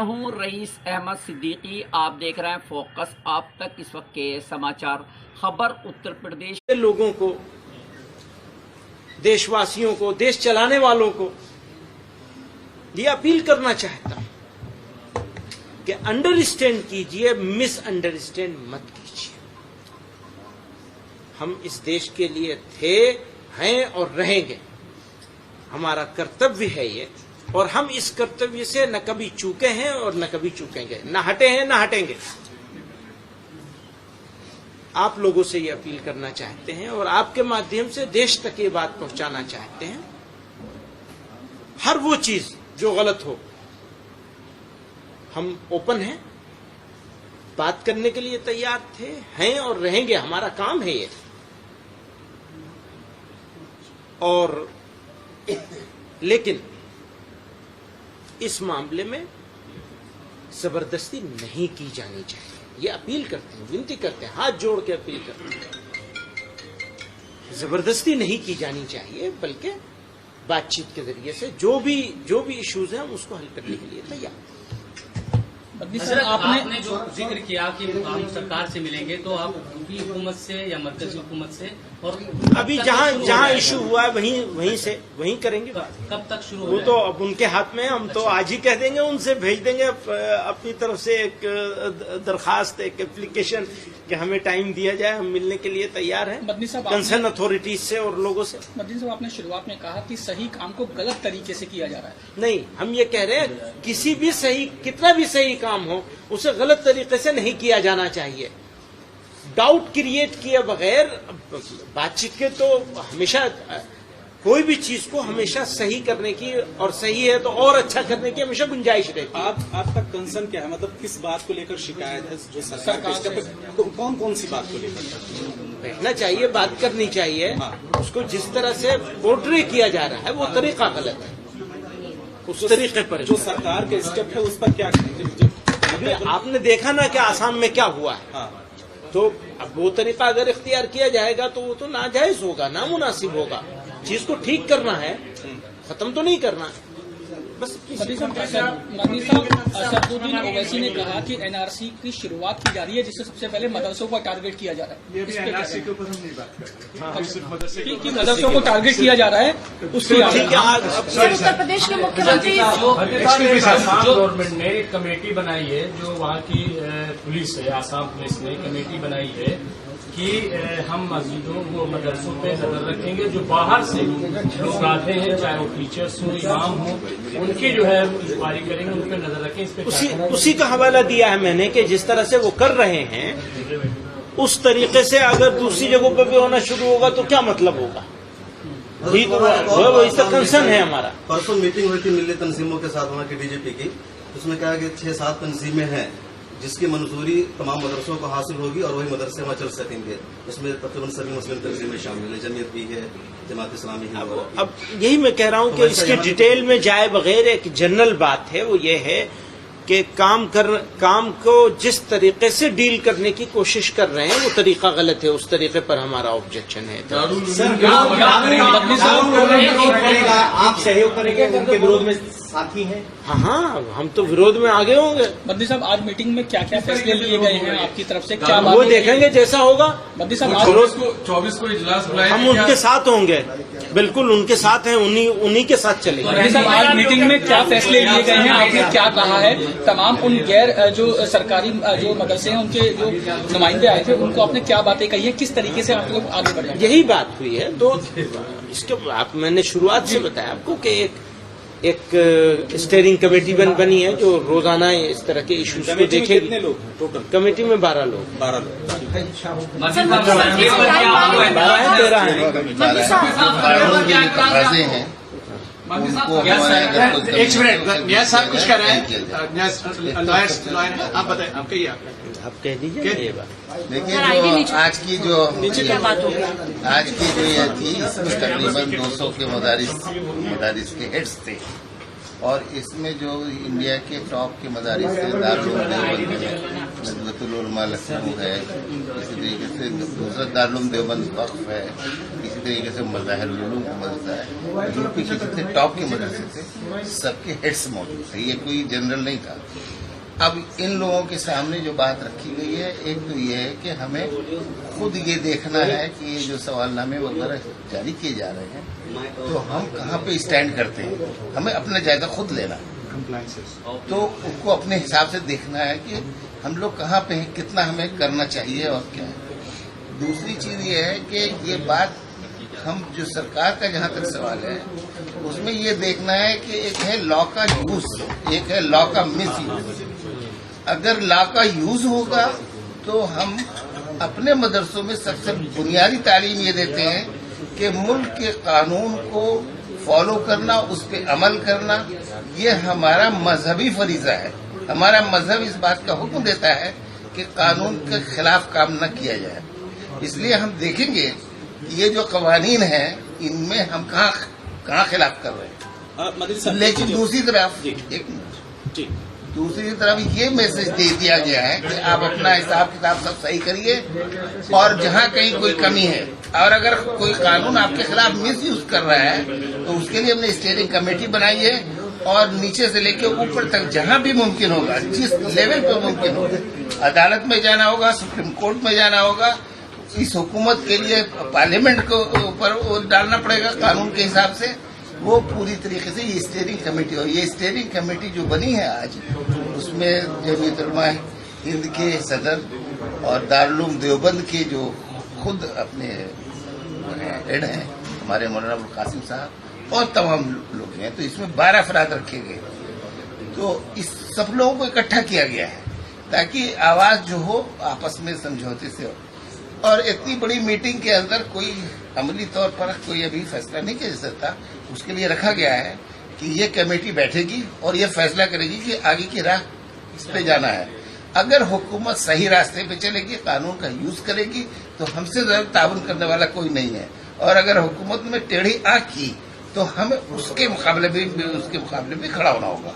ہوں رئیس احمد صدیقی، آپ دیکھ رہے ہیں فوکس آپ تک اس وقت کے سماچار خبر اتر پردیش کے لوگوں کو، دیش واسیوں کو، دیش چلانے والوں کو یہ اپیل کرنا چاہتا ہوں کہ انڈرسٹینڈ کیجئے، مس انڈرسٹینڈ مت کیجئے۔ ہم اس دیش کے لیے تھے، ہیں اور رہیں گے۔ ہمارا کرتویہ ہے یہ، اور ہم اس کرتویہ سے نہ کبھی چوکے ہیں اور نہ کبھی چوکیں گے، نہ ہٹے ہیں نہ ہٹیں گے۔ آپ لوگوں سے یہ اپیل کرنا چاہتے ہیں اور آپ کے مادھیم سے دیش تک یہ بات پہنچانا چاہتے ہیں، ہر وہ چیز جو غلط ہو ہم اوپن ہیں، بات کرنے کے لیے تیار تھے، ہیں اور رہیں گے۔ ہمارا کام ہے یہ، اور لیکن اس معاملے میں زبردستی نہیں کی جانی چاہیے۔ یہ اپیل کرتے ہیں، ونتی کرتے ہیں، ہاتھ جوڑ کے اپیل کرتے ہیں، زبردستی نہیں کی جانی چاہیے، بلکہ بات چیت کے ذریعے سے جو بھی ایشوز ہیں ہم اس کو حل کرنے کے لیے تیار ہیں۔ آپ نے جو ذکر کیا کہ ہم سرکار سے ملیں گے، تو آپ کی حکومت سے یا مرکزی حکومت سے، اور ابھی جہاں ایشو ہوا ہے وہیں کریں گے۔ کب تک شروع وہ تو اب ان کے ہاتھ میں، ہم تو آج ہی کہہ دیں گے، ان سے بھیج دیں گے اپنی طرف سے ایک درخواست، ایک اپلیکیشن کہ ہمیں ٹائم دیا جائے، ہم ملنے کے لیے تیار ہیں کنسرن اتھارٹیز سے اور لوگوں سے۔ مدنی صاحب، آپ نے شروعات میں کہا کہ صحیح کام کو غلط طریقے سے کیا جا رہا ہے۔ نہیں، ہم یہ کہہ رہے ہیں کسی بھی صحیح، کتنا بھی صحیح کام ہو، اسے غلط طریقے سے نہیں کیا جانا چاہیے۔ ڈاؤٹ کریٹ کیے بغیر بات چیت کے تو ہمیشہ کوئی بھی چیز کو ہمیشہ صحیح کرنے کی، اور صحیح ہے تو اور اچھا کرنے کی ہمیشہ گنجائش رہتی ہے۔ آپ کا کنسرن کیا ہے؟ مطلب کس بات کو لے کر شکایت ہے جو سرکار کون سی بات کو لے کر؟ بیٹھنا چاہیے، بات کرنی چاہیے۔ اس کو جس طرح سے پورٹری کیا جا رہا ہے وہ طریقہ غلط ہے، اس طریقے پر جو سرکار کے اسٹیپ ہے اس پر کیا ابھی آپ نے دیکھا نا کہ آسام میں کیا ہوا ہے، تو اب وہ طریقہ اگر اختیار کیا جائے گا تو وہ تو ناجائز ہوگا، نامناسب ہوگا۔ چیز کو ٹھیک کرنا ہے، ختم تو نہیں کرنا ہے۔ بس مدنی صاحب، اسدالدین اویسی نے کہا کہ این آر سی کی شروعات کی جا رہی ہے، جس سے سب سے پہلے مدرسوں کو ٹارگیٹ کیا جا رہا ہے۔ مدرسوں کو ٹارگیٹ کیا جا رہا ہے، اس کی اتر پردیش کے مکھیہ منتری گورنمنٹ نے ایک کمیٹی بنائی ہے، جو وہاں کی پولیس ہے، آسام پولیس نے کمیٹی بنائی ہے کہ ہم مسجدوں کو، مدرسوں پہ نظر رکھیں گے۔ جو باہر سے لوگ آتے ہیں، چاہے وہ ٹیچرس ہوں، امام ہوں، ان کی جو ہے انکوائری کریں گے، ان پہ نظر رکھیں۔ اس پہ اسی کا حوالہ دیا ہے میں نے کہ جس طرح سے وہ کر رہے ہیں اس طریقے سے اگر دوسری جگہوں پہ بھی ہونا شروع ہوگا تو کیا مطلب ہوگا؟ وہ اس کا کنسرن ہے ہمارا۔ پرسوں میٹنگ ہوئی تھی ملی تنظیموں کے ساتھ وہاں کی ڈی جی پی کی، اس میں کہا کہ 6-7 تنظیمیں ہیں جس کی منظوری تمام مدرسوں کو حاصل ہوگی اور وہی مدرسے وہاں چل سکیں گے۔ اس میں تقریباً سبھی مسلم تنظیمیں شامل ہیں، جمعیت بھی ہے، جماعت اسلامی ہے۔ اب یہی میں کہہ رہا ہوں کہ اس کے ڈیٹیل میں جائے بغیر ایک جنرل بات ہے، وہ یہ ہے کہ کام کو جس طریقے سے ڈیل کرنے کی کوشش کر رہے ہیں وہ طریقہ غلط ہے، اس طریقے پر ہمارا آبجیکشن ہے۔ آپ سہیوگ کریں گے، ان کے ورود میں ساتھی ہیں؟ ہاں، ہم تو ورود میں آگے ہوں گے۔ مدنی صاحب، آج میٹنگ میں کیا کیا فیصلے لیے گئے ہیں آپ کی طرف سے؟ کیا وہ دیکھیں گے جیسا ہوگا۔ مدنی صاحب، 24 کو اجلاس بلائے، ہم ان کے ساتھ ہوں گے، بالکل ان کے ساتھ ہیں، انہی کے ساتھ چلیں گے۔ مدنی صاحب، آج میٹنگ میں کیا فیصلے لیے گئے ہیں؟ آپ نے کیا کہا ہے؟ تمام ان غیر جو سرکاری جو مدرسے ہیں، ان کے جو نمائندے آئے تھے، ان کو آپ نے کیا باتیں کہی ہیں؟ کس طریقے سے آپ لوگ آگے بڑھیں؟ یہی بات ہوئی ہے۔ تو اس کے میں نے شروعات سے بتایا آپ کو کہ ایک اسٹیئرنگ کمیٹی بنی ہے جو روزانہ اس طرح کے ایشوز کو دیکھے گی۔ کمیٹی میں 12 لوگ، 12 لوگ۔ 13 ہیں۔ ایک منٹ، نیاز صاحب کچھ کہہ رہے ہیں، آپ بتائیں، آپ کہیے۔ آپ کہہ دیجیے یہ بات۔ دیکھیے، جو آج کی جو یہ تھی، تقریباً 200 کے مدارس کے ہیڈز تھے، اور اس میں جو انڈیا کے ٹاپ کے مدارس تھے، دارالعلوم دیوبند ہے، ندوۃ العلماء لکھنؤ ہے، اسی طریقے سے دوسرا دارالعلوم دیوبند وقف ہے، اسی طریقے سے مظاہر العلوم کا مدرسہ ہے، جو کہ جتنے ٹاپ کے مدرسے تھے سب کے ہیڈز موجود تھے، یہ کوئی جنرل نہیں تھا۔ اب ان لوگوں کے سامنے جو بات رکھی گئی ہے، ایک تو یہ ہے کہ ہمیں خود یہ دیکھنا ہے کہ یہ جو سوال نامے وغیرہ جاری کیے جا رہے ہیں تو ہم کہاں پہ اسٹینڈ کرتے ہیں، ہمیں اپنا جائزہ خود لینا ہے، تو ان کو اپنے حساب سے دیکھنا ہے کہ ہم لوگ کہاں پہ ہیں، کتنا ہمیں کرنا چاہیے اور کیا ہے۔ دوسری چیز یہ ہے کہ یہ بات ہم جو سرکار کا جہاں تک سوال ہے اس میں یہ دیکھنا ہے کہ ایک ہے لا کا یوز، ایک ہے لا کا مس یوز۔ اگر لا کا یوز ہوگا تو ہم اپنے مدرسوں میں سب سے بنیادی تعلیم یہ دیتے ہیں کہ ملک کے قانون کو فالو کرنا، اس پہ عمل کرنا، یہ ہمارا مذہبی فریضہ ہے۔ ہمارا مذہب اس بات کا حکم دیتا ہے کہ قانون کے خلاف کام نہ کیا جائے۔ اس لیے ہم دیکھیں گے کہ یہ جو قوانین ہیں ان میں ہم کہاں خلاف کر رہے ہیں۔ مدنی صاحب، لیکن دوسری طرف جی جی دوسری طرف یہ میسج دے دیا گیا ہے کہ آپ اپنا حساب کتاب سب صحیح کریے، اور جہاں کہیں کوئی کمی ہے اور اگر کوئی قانون آپ کے خلاف مس یوز کر رہا ہے تو اس کے لیے ہم نے اسٹیئرنگ کمیٹی بنائی ہے، اور نیچے سے لے کے اوپر تک جہاں بھی ممکن ہوگا، جس لیول پہ ممکن ہوگا، عدالت میں جانا ہوگا، سپریم کورٹ میں جانا ہوگا، اس حکومت کے لیے پارلیمنٹ کو اوپر ڈالنا پڑے گا قانون کے حساب سے، وہ پوری طریقے سے یہ اسٹیئرنگ کمیٹی ہو۔ یہ اسٹیئرنگ کمیٹی جو بنی ہے آج، اس میں جمعیت علماء ہند کے صدر اور دارالعلوم دیوبند کے جو خود اپنے ہیڈ ہیں ہمارے مولانا ابوالقاسم صاحب اور تمام لوگ ہیں، تو اس میں 12 افراد رکھے گئے، تو اس سب لوگوں کو اکٹھا کیا گیا ہے تاکہ آواز جو ہو آپس میں سمجھوتے سے ہو۔ اور اتنی بڑی میٹنگ کے اندر کوئی عملی طور پر کوئی ابھی فیصلہ نہیں کیا جا سکتا، اس کے لیے رکھا گیا ہے کہ یہ کمیٹی بیٹھے گی اور یہ فیصلہ کرے گی کہ آگے کی راہ اس پہ جانا ہے۔ اگر حکومت صحیح راستے پہ چلے گی، قانون کا یوز کرے گی، تو ہم سے زیادہ تعاون کرنے والا کوئی نہیں ہے، اور اگر حکومت میں ٹیڑھی آنکھ کی تو ہمیں اس کے مقابلے میں کھڑا ہونا ہوگا۔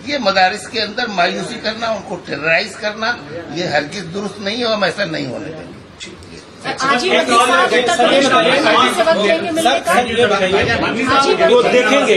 یہ مدارس کے اندر مایوسی کرنا، ان کو ٹیررائز کرنا، یہ ہرگز درست نہیں ہے، ہم ایسا نہیں ہونے دیں گے۔ آج ہی مدنی صاحب اتر پردیش گورنمنٹ سے وقت لیں گے ملنے کا؟ وہ دیکھیں گے